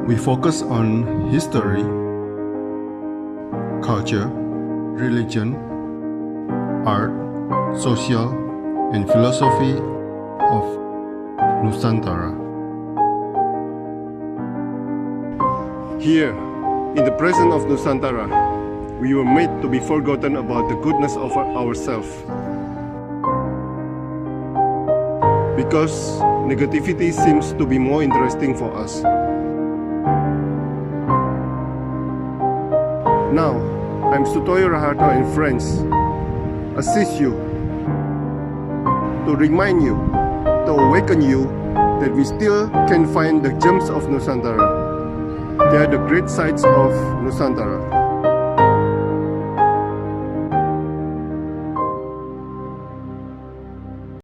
We focus on history, culture, religion, art, social, and philosophy of Nusantara. Here, in the presence of Nusantara, we were made to be forgotten about the goodness of ourselves. Because negativity seems to be more interesting for us. Now, I'm Sutoyo Raharto and friends assist you to remind you, to awaken you that we still can find the gems of Nusantara. They are the great sights of Nusantara.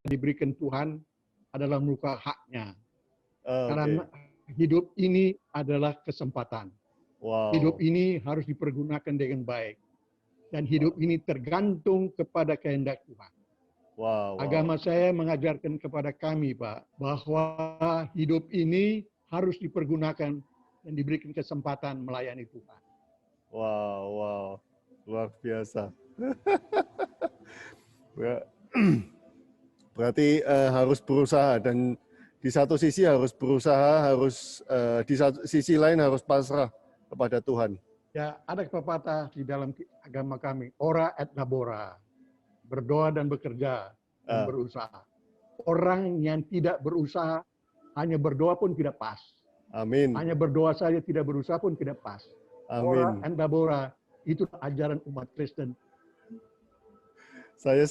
Diberikan Tuhan adalah merupakan haknya. Karena hidup ini adalah kesempatan. Hidup ini harus dipergunakan dengan baik. Dan hidup ini tergantung kepada kehendak Tuhan. Agama saya mengajarkan kepada kami, Pak, bahwa hidup ini harus dipergunakan dan diberikan kesempatan melayani Tuhan. Luar biasa. Berarti harus berusaha, dan di satu sisi harus berusaha, di satu sisi lain harus pasrah kepada Tuhan. Ya, ada pepatah di dalam agama kami, ora et labora, berdoa dan bekerja dan berusaha. Orang yang tidak berusaha, hanya berdoa pun tidak pas. Amin. Hanya berdoa saja tidak berusaha pun tidak pas. Amin. Ora et labora, itu ajaran umat Kristen. Saya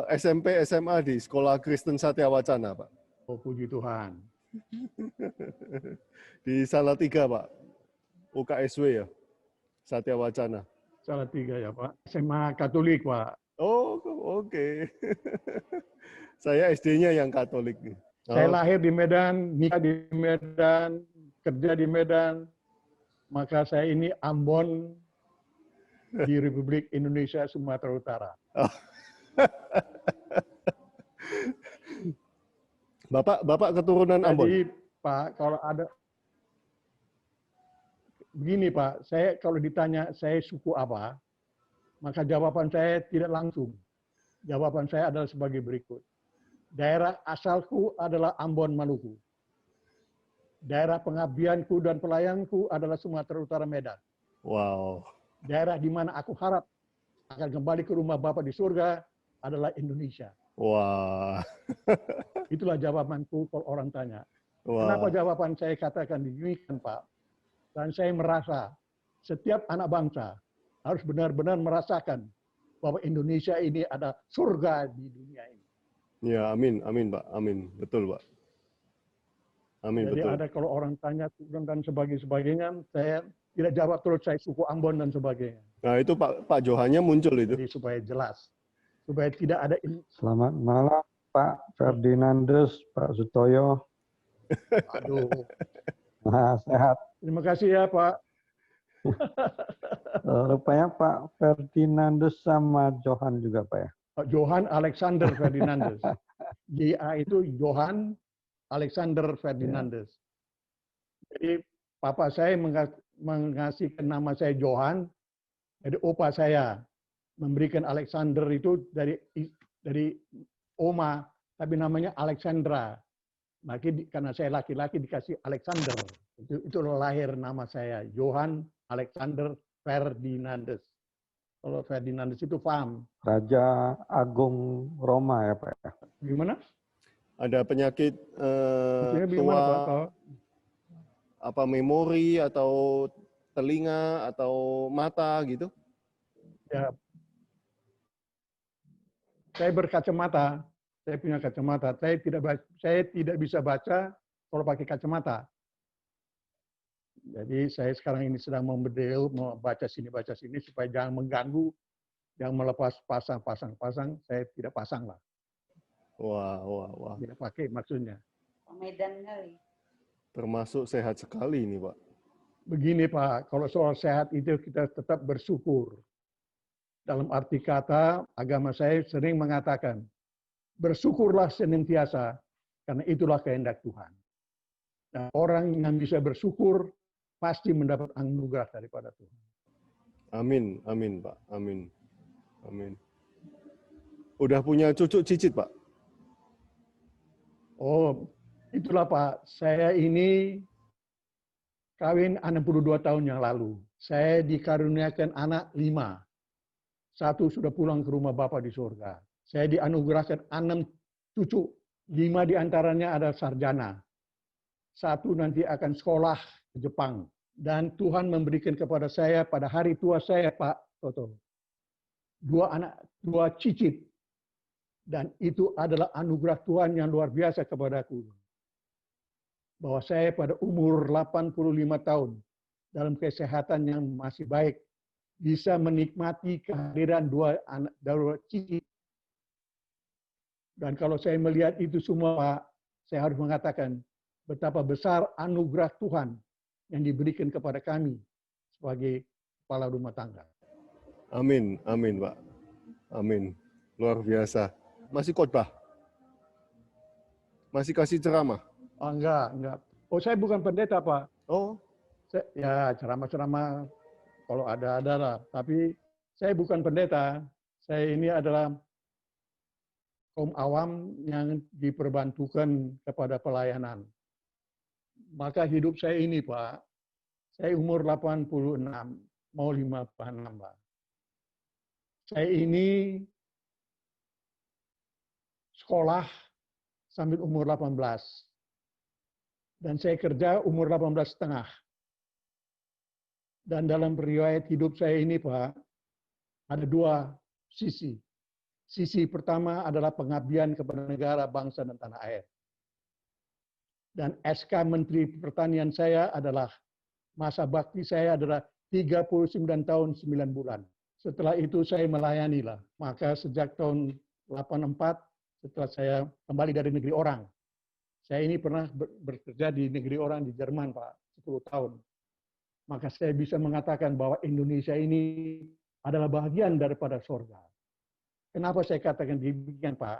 SMP, SMA di Sekolah Kristen Satya Wacana, Pak. Oh, puji Tuhan. Di Salatiga, Pak. UKSW ya, Satya Wacana. Salatiga ya, Pak. SMA Katolik, Pak. Oh, oke. Saya SD-nya yang Katolik. Saya lahir di Medan, nikah di Medan, kerja di Medan. Maka saya ini Ambon di Republik Indonesia Sumatera Utara. Bapak keturunan Ambon? Jadi Pak, kalau ada begini Pak, saya kalau ditanya saya suku apa, maka jawaban saya tidak langsung. Jawaban saya adalah sebagai berikut. Daerah asalku adalah Ambon, Maluku. Daerah pengabdianku dan pelayanku adalah Sumatera Utara, Medan. Wow. Daerah di mana aku harap akan kembali ke rumah Bapak di surga adalah Indonesia. Wah. Itulah jawabanku kalau orang tanya. Wow. Kenapa jawaban saya katakan demikian, Pak? Dan saya merasa setiap anak bangsa harus benar-benar merasakan bahwa Indonesia ini ada surga di dunia ini. Ya, amin, Pak, amin, betul, Pak. Amin. Jadi betul. ada kalau orang tanya dan sebagainya, saya tidak jawab terus saya suku Ambon dan sebagainya. Nah itu Pak Johannya muncul itu. Jadi supaya jelas, supaya tidak ada ini. Selamat malam Pak Ferdinandus, Pak Sutoyo. Aduh. Nah, sehat. Terima kasih ya Pak. Rupanya Pak Ferdinandus sama Johan juga Pak ya? Pak Johan Alexander Ferdinandus. JA itu Johan Alexander Ferdinandus. Jadi papa saya mengasihkan nama saya Johan, jadi opa saya memberikan Alexander itu dari oma, tapi namanya Alexandra. Karena saya laki-laki dikasih Alexander. Itu lahir nama saya, Johan Alexander Ferdinandus. Kalau Ferdinandus itu paham. Raja Agung Roma ya Pak ya? Gimana? Ada penyakit gimana, tua, Pak? apa memori atau telinga atau mata gitu? Ya. Saya berkacamata. Saya punya kacamata. Saya tidak bisa baca kalau pakai kacamata. Jadi saya sekarang ini sedang membedel, membaca sini supaya jangan mengganggu, jangan melepas pasang. Saya tidak pasang lah. Wah. Tidak pakai maksudnya. Medan kali. Termasuk sehat sekali ini Pak. Begini Pak, kalau soal sehat itu kita tetap bersyukur. Dalam arti kata, agama saya sering mengatakan, bersyukurlah senantiasa, karena itulah kehendak Tuhan. Dan orang yang bisa bersyukur pasti mendapat anugerah daripada Tuhan. Amin, amin Pak, amin, amin. Udah punya cucu cicit Pak? Oh, itulah Pak. Saya ini kawin 62 tahun yang lalu. Saya dikaruniakan anak 5. 1 sudah pulang ke rumah Bapa di surga. Saya dianugerahkan 6 cucu. 5 diantaranya ada sarjana. 1 nanti akan sekolah ke Jepang. Dan Tuhan memberikan kepada saya pada hari tua saya, Pak Toto, 2 cicit. Dan itu adalah anugerah Tuhan yang luar biasa kepadaku. Bahwa saya pada umur 85 tahun, dalam kesehatan yang masih baik, bisa menikmati kehadiran 2 cicit. Dan kalau saya melihat itu semua, Pak, saya harus mengatakan betapa besar anugerah Tuhan yang diberikan kepada kami sebagai kepala rumah tangga. Amin, amin Pak. Amin. Luar biasa. Masih khotbah? Masih kasih ceramah? Oh, enggak. Oh, saya bukan pendeta, Pak. Oh. Ya, ceramah-ceramah kalau ada lah. Tapi saya bukan pendeta. Saya ini adalah kaum awam yang diperbantukan kepada pelayanan. Maka hidup saya ini, Pak, saya umur 86, mau 56, Pak. Saya ini sekolah sambil umur 18. Dan saya kerja umur 18 setengah. Dan dalam riwayat hidup saya ini, Pak, ada 2 sisi. Sisi pertama adalah pengabdian kepada negara, bangsa, dan tanah air. Dan SK Menteri Pertanian saya adalah, masa bakti saya adalah 39 tahun 9 bulan. Setelah itu saya melayani lah. Maka sejak tahun 84, setelah saya kembali dari negeri orang, saya ini pernah bekerja di negeri orang di Jerman, Pak, 10 tahun. Maka saya bisa mengatakan bahwa Indonesia ini adalah bagian daripada surga. Kenapa saya katakan demikian, Pak?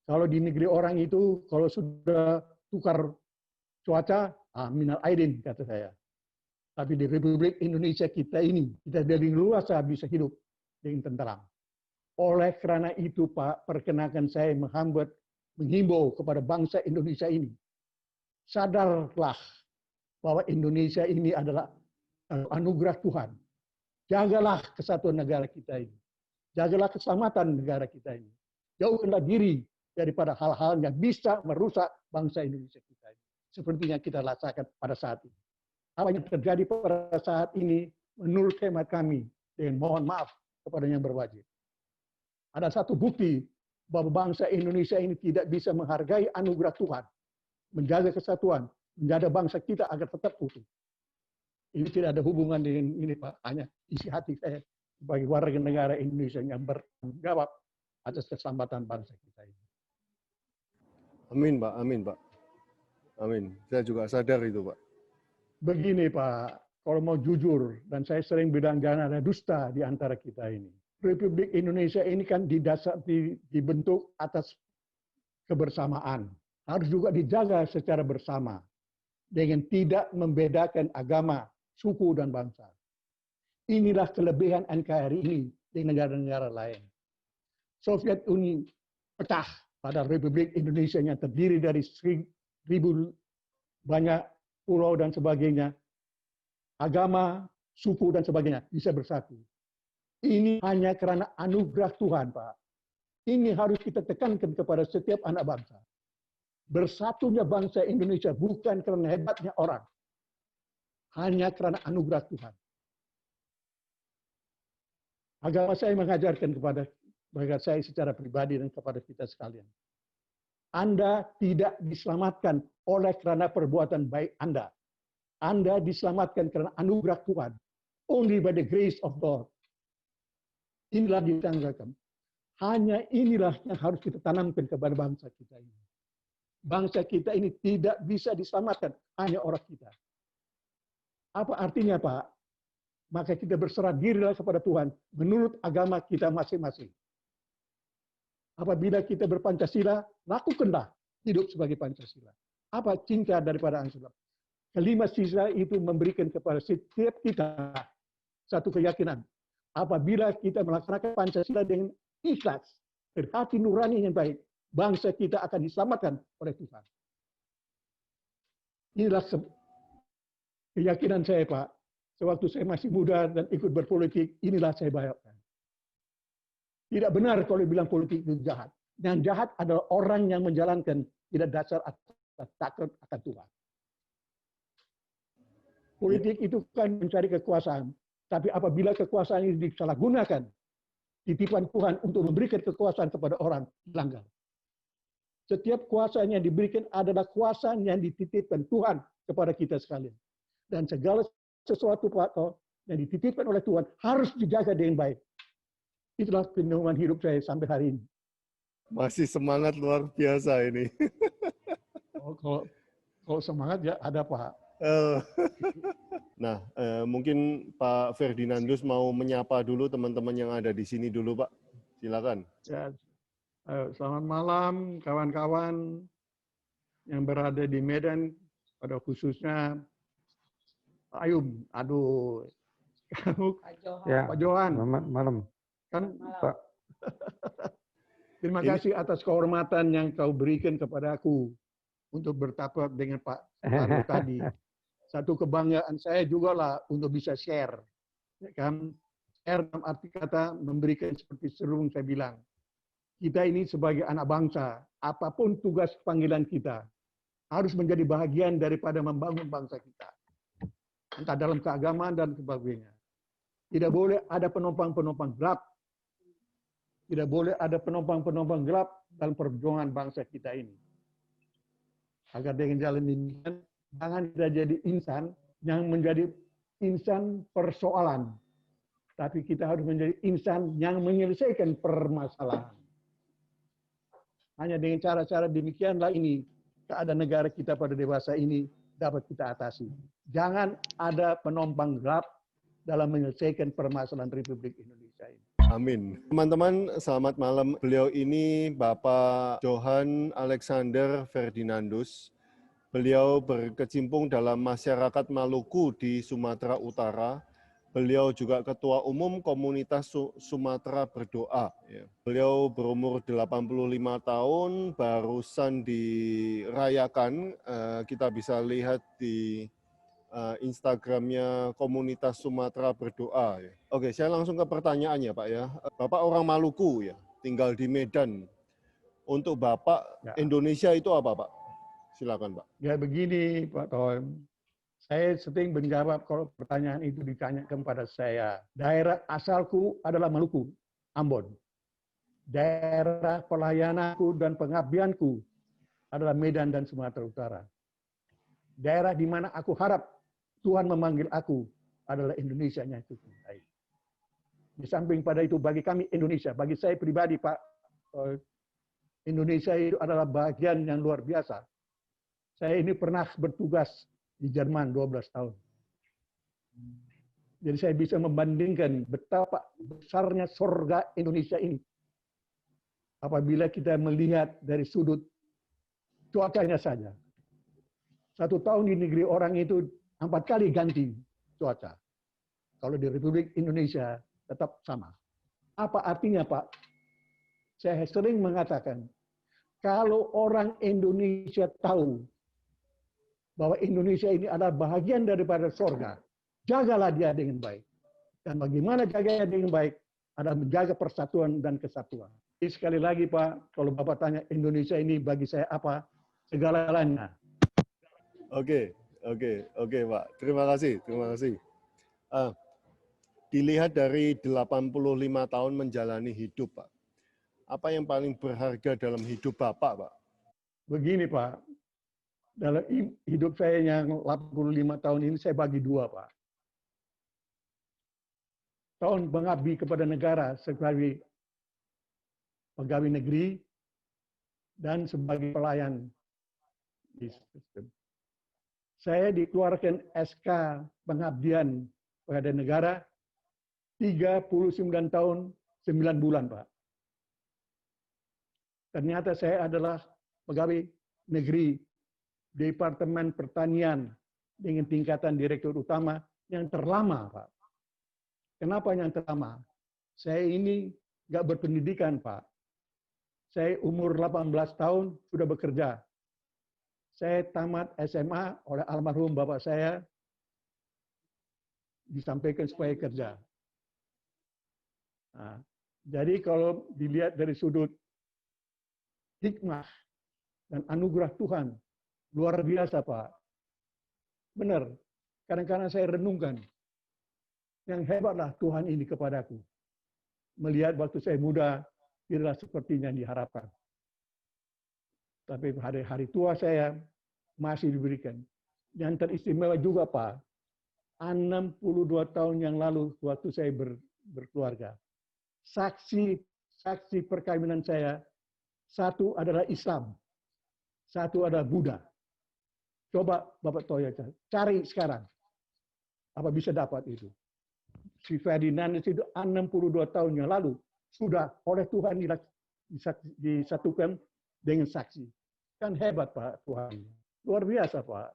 Kalau di negeri orang itu, kalau sudah tukar cuaca, minal aidin, kata saya. Tapi di Republik Indonesia kita ini, kita dari luasa bisa hidup dengan tenteram. Oleh karena itu, Pak, perkenakan saya menghimbau kepada bangsa Indonesia ini. Sadarlah bahwa Indonesia ini adalah anugerah Tuhan. Jagalah kesatuan negara kita ini. Jagalah keselamatan negara kita ini. Jauhkanlah diri daripada hal-hal yang bisa merusak bangsa Indonesia kita ini. Seperti yang kita rasakan pada saat ini. Apa yang terjadi pada saat ini, menurut hemat kami, dengan mohon maaf kepada yang berwajib. Ada satu bukti bahwa bangsa Indonesia ini tidak bisa menghargai anugerah Tuhan. Menjaga kesatuan, menjaga bangsa kita agar tetap utuh. Ini tidak ada hubungan dengan ini, Pak. Hanya isi hati saya sebagai warga negara Indonesia yang bertanggung jawab atas keselamatan bangsa kita ini. Amin, Pak. Amin, Pak. Amin. Saya juga sadar itu, Pak. Begini, Pak. Kalau mau jujur, dan saya sering bilang jangan ada dusta di antara kita ini. Republik Indonesia ini kan dibentuk atas kebersamaan. Harus juga dijaga secara bersama. Dengan tidak membedakan agama, suku, dan bangsa. Inilah kelebihan NKRI ini di negara-negara lain. Soviet Uni pecah pada Republik Indonesia yang terdiri dari 1000 banyak pulau dan sebagainya. Agama, suku, dan sebagainya bisa bersatu. Ini hanya karena anugerah Tuhan, Pak. Ini harus kita tekankan kepada setiap anak bangsa. Bersatunya bangsa Indonesia bukan karena hebatnya orang. Hanya karena anugerah Tuhan. Agama saya mengajarkan kepada saya secara pribadi dan kepada kita sekalian. Anda tidak diselamatkan oleh karena perbuatan baik Anda. Anda diselamatkan karena anugerah Tuhan. Only by the grace of God. Inilah ditanggalkan. Hanya inilah yang harus kita tanamkan kepada bangsa kita ini. Bangsa kita ini tidak bisa diselamatkan hanya orang kita. Apa artinya, Pak? Maka kita berserah dirilah kepada Tuhan menurut agama kita masing-masing. Apabila kita berpancasila, lakukanlah hidup sebagai Pancasila. Apa cinta daripada Islam? Kelima sisa itu memberikan kepada setiap kita satu keyakinan. Apabila kita melaksanakan Pancasila dengan ikhlas, dari hati nurani yang baik, bangsa kita akan diselamatkan oleh Tuhan. Inilah keyakinan saya, Pak. Sewaktu saya masih muda dan ikut berpolitik, inilah saya bayangkan. Tidak benar kalau bilang politik itu jahat. Yang jahat adalah orang yang menjalankan tidak dasar atas takut akan Tuhan. Politik itu kan mencari kekuasaan. Tapi apabila kekuasaan ini disalahgunakan, titipan Tuhan untuk memberikan kekuasaan kepada orang, dilanggar. Setiap kuasa yang diberikan adalah kuasa yang dititipkan Tuhan kepada kita sekalian. Dan segala sesuatu Pak yang dititipkan oleh Tuhan harus dijaga dengan baik. Itulah pedoman hidup saya sampai hari ini. Masih semangat luar biasa ini. Kalau semangat ya ada Pak. Nah, mungkin Pak Ferdinandus mau menyapa dulu teman-teman yang ada di sini dulu, Pak. Silakan. Ya, selamat malam kawan-kawan yang berada di Medan, pada khususnya Pak Ayum. Aduh, Pak Johan. Selamat malam. Kan, Pak. Terima kasih atas kehormatan yang kau berikan kepada aku untuk bertapak dengan Pak Arlo tadi. Satu kebanggaan saya juga lah untuk bisa share. Ya kan? Share dalam arti kata memberikan seperti serung saya bilang. Kita ini sebagai anak bangsa, apapun tugas panggilan kita, harus menjadi bahagian daripada membangun bangsa kita. Entah dalam keagamaan dan sebagainya. Tidak boleh ada penumpang-penumpang gelap. Tidak boleh ada penumpang-penumpang gelap dalam perjuangan bangsa kita ini. Agar dengan jalan demikian, jangan kita jadi insan yang menjadi insan persoalan. Tapi kita harus menjadi insan yang menyelesaikan permasalahan. Hanya dengan cara-cara demikianlah ini, keadaan negara kita pada dewasa ini dapat kita atasi. Jangan ada penumpang gelap dalam menyelesaikan permasalahan Republik Indonesia ini. Amin. Teman-teman, selamat malam. Beliau ini Bapak Johan Alexander Ferdinandus. Beliau berkecimpung dalam masyarakat Maluku di Sumatera Utara. Beliau juga Ketua Umum Komunitas Sumatera Berdoa. Beliau berumur 85 tahun, barusan dirayakan. Kita bisa lihat di Instagramnya Komunitas Sumatera Berdoa. Oke, saya langsung ke pertanyaannya Pak ya. Bapak orang Maluku ya, tinggal di Medan. Untuk Bapak, ya. Indonesia itu apa Pak? Silakan Pak. Ya begini Pak Tom. Saya sering menjawab kalau pertanyaan itu ditanyakan kepada saya. Daerah asalku adalah Maluku, Ambon. Daerah pelayananku dan pengabdianku adalah Medan dan Sumatera Utara. Daerah di mana aku harap Tuhan memanggil aku adalah Indonesia yang itu baik. Di samping pada itu bagi kami Indonesia, bagi saya pribadi Pak, Indonesia itu adalah bagian yang luar biasa. Saya ini pernah bertugas di Jerman 12 tahun. Jadi saya bisa membandingkan betapa besarnya surga Indonesia ini. Apabila kita melihat dari sudut cuacanya saja. 1 tahun di negeri orang itu 4 kali ganti cuaca. Kalau di Republik Indonesia tetap sama. Apa artinya Pak? Saya sering mengatakan, kalau orang Indonesia tahu bahwa Indonesia ini adalah bahagian daripada surga, jagalah dia dengan baik. Dan bagaimana jaganya dengan baik? Adalah menjaga persatuan dan kesatuan. Jadi sekali lagi Pak, kalau Bapak tanya Indonesia ini bagi saya apa? Segalanya. Oke Pak. Terima kasih. Dilihat dari 85 tahun menjalani hidup Pak, apa yang paling berharga dalam hidup Bapak Pak? Begini Pak, dalam hidup saya yang 85 tahun ini saya bagi 2 Pak. Tahun mengabdi kepada negara sebagai pegawai negeri dan sebagai pelayan di sistem. Saya dikeluarkan SK pengabdian kepada negara 39 tahun 9 bulan, Pak. Ternyata saya adalah pegawai negeri Departemen Pertanian dengan tingkatan Direktur Utama yang terlama, Pak. Kenapa yang terlama? Saya ini nggak berpendidikan, Pak. Saya umur 18 tahun sudah bekerja. Saya tamat SMA oleh almarhum bapak saya, disampaikan supaya kerja. Nah, jadi kalau dilihat dari sudut hikmah dan anugerah Tuhan, luar biasa, Pak. Benar, kadang-kadang saya renungkan, yang hebatlah Tuhan ini kepadaku. Melihat waktu saya muda, tidaklah seperti yang diharapkan. Tapi hari-hari tua saya masih diberikan. Yang teristimewa juga, Pak, 62 tahun yang lalu waktu saya berkeluarga. Saksi perkawinan saya, satu adalah Islam, satu adalah Buddha. Coba Bapak Toyo cari sekarang, apa bisa dapat itu. Si Ferdinand itu 62 tahun yang lalu sudah oleh Tuhan disatukan dengan saksi. Kan hebat, Pak, Tuhan. Luar biasa, Pak.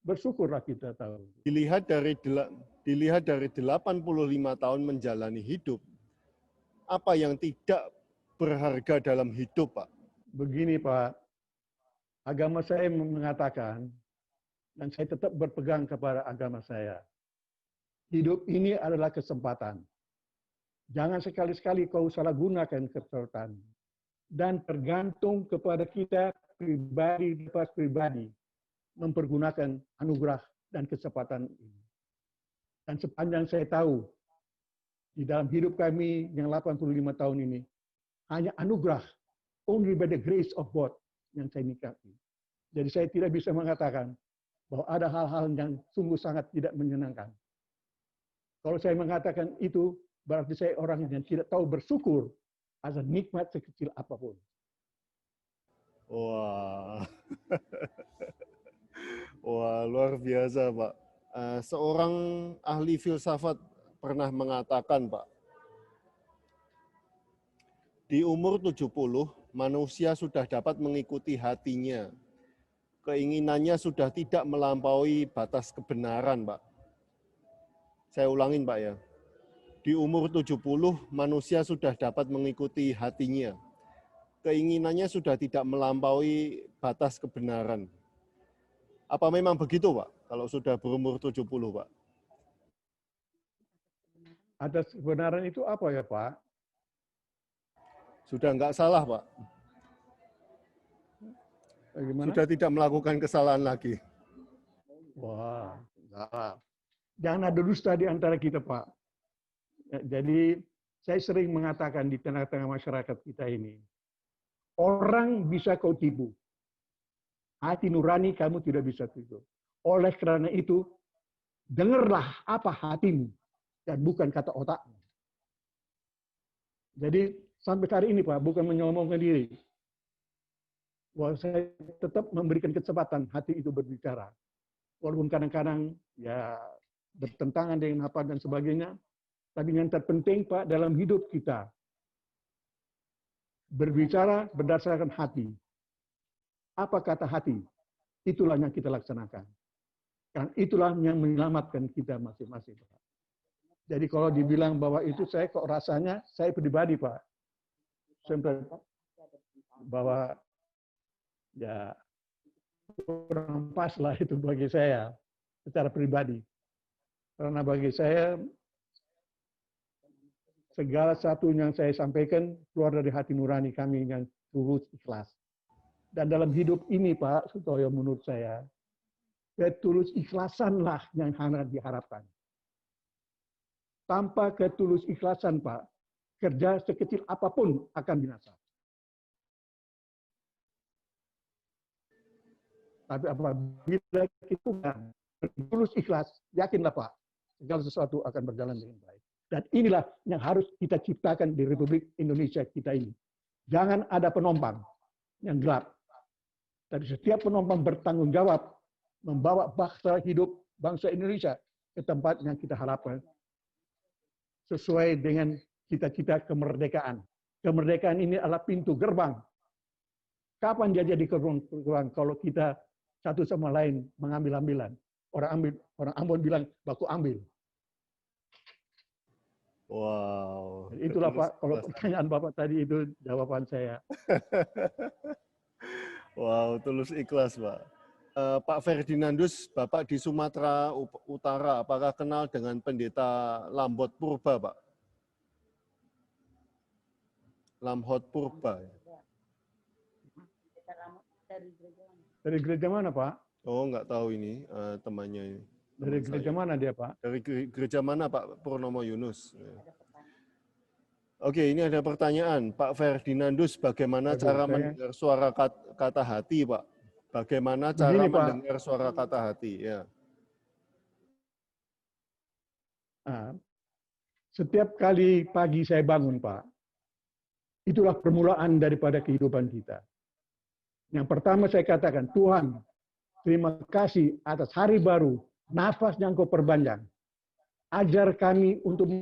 Bersyukurlah kita tahu. Dilihat dari 85 tahun menjalani hidup, apa yang tidak berharga dalam hidup, Pak? Begini, Pak. Agama saya mengatakan, dan saya tetap berpegang kepada agama saya. Hidup ini adalah kesempatan. Jangan sekali-sekali kau salah gunakan kesempatan. Dan tergantung kepada kita pribadi lepas pribadi mempergunakan anugerah dan kesempatan ini. Dan sepanjang saya tahu, di dalam hidup kami yang 85 tahun ini, hanya anugerah, only by the grace of God yang saya nikmati. Jadi saya tidak bisa mengatakan bahwa ada hal-hal yang sungguh sangat tidak menyenangkan. Kalau saya mengatakan itu, berarti saya orang yang tidak tahu bersyukur atas nikmat sekecil apapun. Wah, wah, luar biasa, Pak. Seorang ahli filsafat pernah mengatakan, Pak, di umur 70, manusia sudah dapat mengikuti hatinya. Keinginannya sudah tidak melampaui batas kebenaran, Pak. Saya ulangin, Pak, ya. Di umur 70, manusia sudah dapat mengikuti hatinya. Keinginannya sudah tidak melampaui batas kebenaran. Apa memang begitu, Pak, kalau sudah berumur 70, Pak? Atas kebenaran itu apa ya, Pak? Sudah nggak salah, Pak. Bagaimana? Sudah tidak melakukan kesalahan lagi. Wah, salah. Jangan ada dusta di antara kita, Pak. Jadi saya sering mengatakan di tengah-tengah masyarakat kita ini, orang bisa kau tipu. Hati nurani kamu tidak bisa tipu. Oleh karena itu, dengarlah apa hatimu dan bukan kata otakmu. Jadi sampai hari ini, Pak, bukan menyombongkan diri. Bahwa saya tetap memberikan kesempatan hati itu berbicara. Walaupun kadang-kadang ya bertentangan dengan apa dan sebagainya, tapi yang terpenting, Pak, dalam hidup kita berbicara berdasarkan hati. Apa kata hati? Itulah yang kita laksanakan. Karena itulah yang menyelamatkan kita masing-masing, Pak. Jadi kalau dibilang bahwa itu saya kok rasanya, saya pribadi, Pak, sampai bahwa ya kurang pas lah itu bagi saya secara pribadi. Karena bagi saya segala satu yang saya sampaikan keluar dari hati nurani kami yang tulus ikhlas. Dan dalam hidup ini, Pak Sutoyo, menurut saya, ketulus ikhlasanlah yang sangat diharapkan. Tanpa ketulus ikhlasan, Pak, kerja sekecil apapun akan binasa. Tapi apabila kita tulus ikhlas, yakinlah, Pak, segala sesuatu akan berjalan dengan baik. Dan inilah yang harus kita ciptakan di Republik Indonesia kita ini. Jangan ada penumpang yang gelap. Tapi setiap penumpang bertanggung jawab membawa bangsa Indonesia ke tempat yang kita harapkan sesuai dengan cita-cita kemerdekaan. Kemerdekaan ini adalah pintu gerbang. Kapan dia jadi gerbang? Kalau kita satu sama lain mengambil-ambilan. Orang Ambon bilang baku ambil. Wow. Jadi itulah Pak, kalau pertanyaan Bapak tadi itu jawaban saya. Wow, tulus ikhlas Pak. Pak Ferdinandus, Bapak di Sumatera Utara, apakah kenal dengan pendeta Lambot Purba, Pak? Lamhot Purba. Dari gereja mana, Pak? Oh, nggak tahu ini temannya ini. Dari gereja mana dia, Pak? Dari gereja mana, Pak Purnomo Yunus? Oke, ini ada pertanyaan. Pak Ferdinandus, bagaimana cara mendengar suara kata hati, Pak? Bagaimana cara Begini, mendengar suara kata hati? Ya. Setiap kali pagi saya bangun, Pak, itulah permulaan daripada kehidupan kita. Yang pertama saya katakan, Tuhan, terima kasih atas hari baru, nafas yang Kau perpanjang. Ajar kami untuk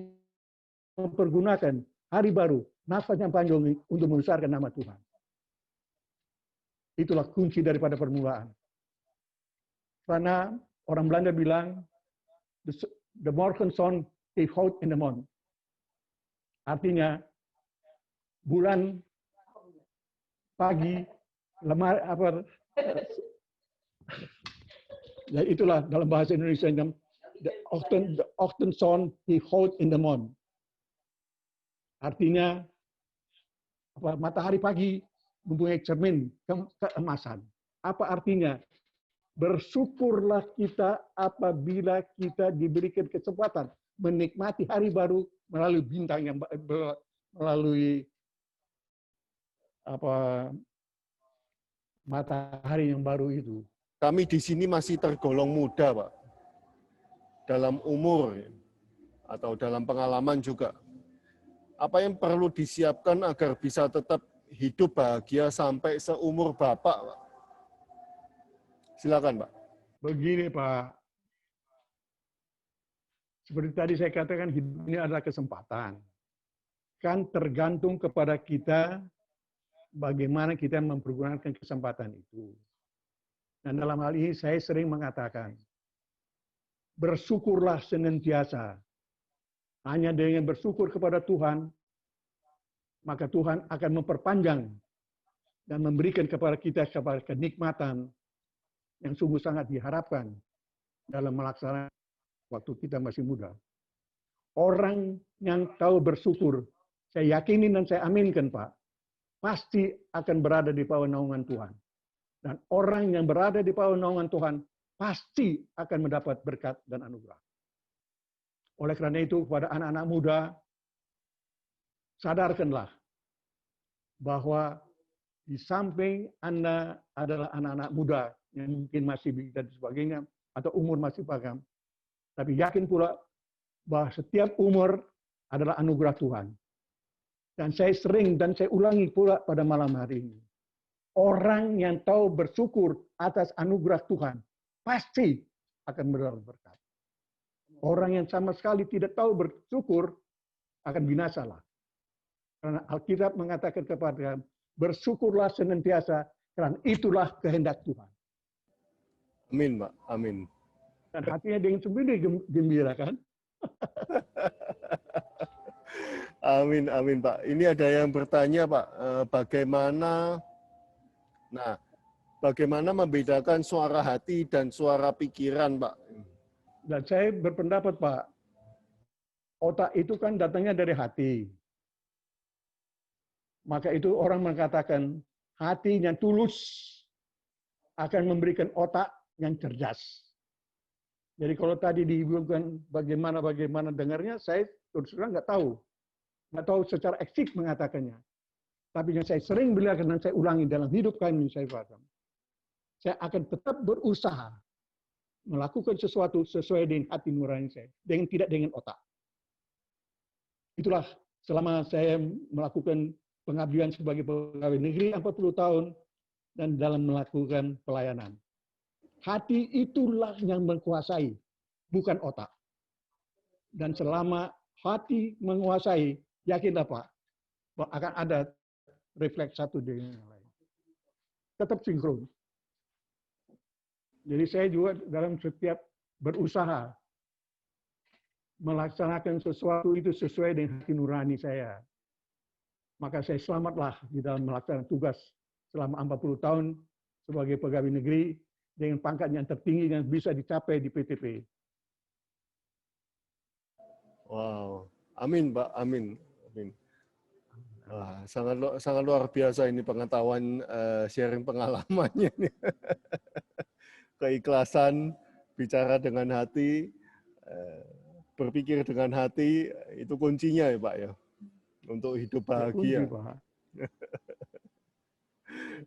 mempergunakan hari baru, nafas yang panjang untuk membesarkan nama Tuhan. Itulah kunci daripada permulaan. Karena orang Belanda bilang, the morgenson heeft hout in the mond. Artinya, bulan pagi, lemar, apa, ya itulah dalam bahasa Indonesia, the ochtendson heeft hout in the mond. Artinya, apa, matahari pagi mempunyai cermin keemasan. Apa artinya? Bersyukurlah kita apabila kita diberikan kesempatan menikmati hari baru melalui bintang yang melalui apa matahari yang baru itu. Kami di sini masih tergolong muda, Pak. Dalam umur atau dalam pengalaman juga. Apa yang perlu disiapkan agar bisa tetap hidup bahagia sampai seumur Bapak, Pak? Silakan, Pak. Begini, Pak. Seperti tadi saya katakan, hidup ini adalah kesempatan. Kan tergantung kepada kita bagaimana kita mempergunakan kesempatan itu. Dan dalam hal ini saya sering mengatakan, bersyukurlah senantiasa. Hanya dengan bersyukur kepada Tuhan, maka Tuhan akan memperpanjang dan memberikan kepada kita kenikmatan yang sungguh sangat diharapkan dalam melaksanakan waktu kita masih muda. Orang yang tahu bersyukur, saya yakini dan saya aminkan, Pak, pasti akan berada di bawah naungan Tuhan. Dan orang yang berada di bawah naungan Tuhan, pasti akan mendapat berkat dan anugerah. Oleh karena itu, kepada anak-anak muda, sadarkanlah bahwa di samping Anda adalah anak-anak muda yang mungkin masih dan sebagainya, atau umur masih paham, tapi yakin pula bahwa setiap umur adalah anugerah Tuhan. Dan saya sering dan saya ulangi pula pada malam hari ini. Orang yang tahu bersyukur atas anugerah Tuhan, pasti akan mendapat berkat. Orang yang sama sekali tidak tahu bersyukur akan binasalah. Karena Alkitab mengatakan kepada bersyukurlah senantiasa, karena itulah kehendak Tuhan. Amin, Pak. Amin. Dan hatinya dengan sendiri gembira, kan? Amin, amin, Pak. Ini ada yang bertanya, Pak, bagaimana membedakan suara hati dan suara pikiran, Pak? Dan saya berpendapat, Pak, otak itu kan datangnya dari hati. Maka itu orang mengatakan hati yang tulus akan memberikan otak yang cerdas. Jadi kalau tadi dibilang bagaimana dengarnya, saya terus terang nggak tahu secara eksik mengatakannya. Tapi yang saya sering belajar dan saya ulangi dalam hidup kami, saya paham. Saya akan tetap berusaha melakukan sesuatu sesuai dengan hati nurani saya, tidak dengan otak. Itulah selama saya melakukan pengabdian sebagai pegawai negeri 40 tahun dan dalam melakukan pelayanan. Hati itulah yang menguasai, bukan otak. Dan selama hati menguasai, yakinlah Pak, bahwa akan ada refleks satu dengan yang lain. Tetap sinkron. Jadi saya juga dalam setiap berusaha melaksanakan sesuatu itu sesuai dengan hati nurani saya. Maka saya selamatlah di dalam melaksanakan tugas selama 40 tahun sebagai pegawai negeri dengan pangkat yang tertinggi yang bisa dicapai di PTP. Wow, amin Pak, amin. Amin. Wah, sangat luar biasa ini pengetahuan, sharing pengalamannya nih. Keikhlasan, bicara dengan hati, berpikir dengan hati, itu kuncinya ya Pak ya, untuk hidup bahagia. Kunci, Pak.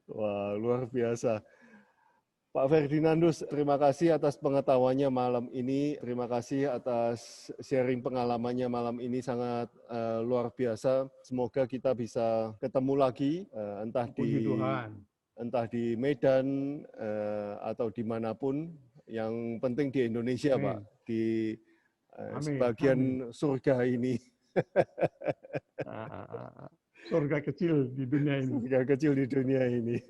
Wah, luar biasa. Pak Ferdinandus, terima kasih atas pengetahuannya malam ini. Terima kasih atas sharing pengalamannya malam ini, sangat luar biasa. Semoga kita bisa ketemu lagi, entah di Medan atau dimanapun. Yang penting di Indonesia, Pak, di sebagian surga ini. Surga kecil di dunia ini. Surga kecil di dunia ini.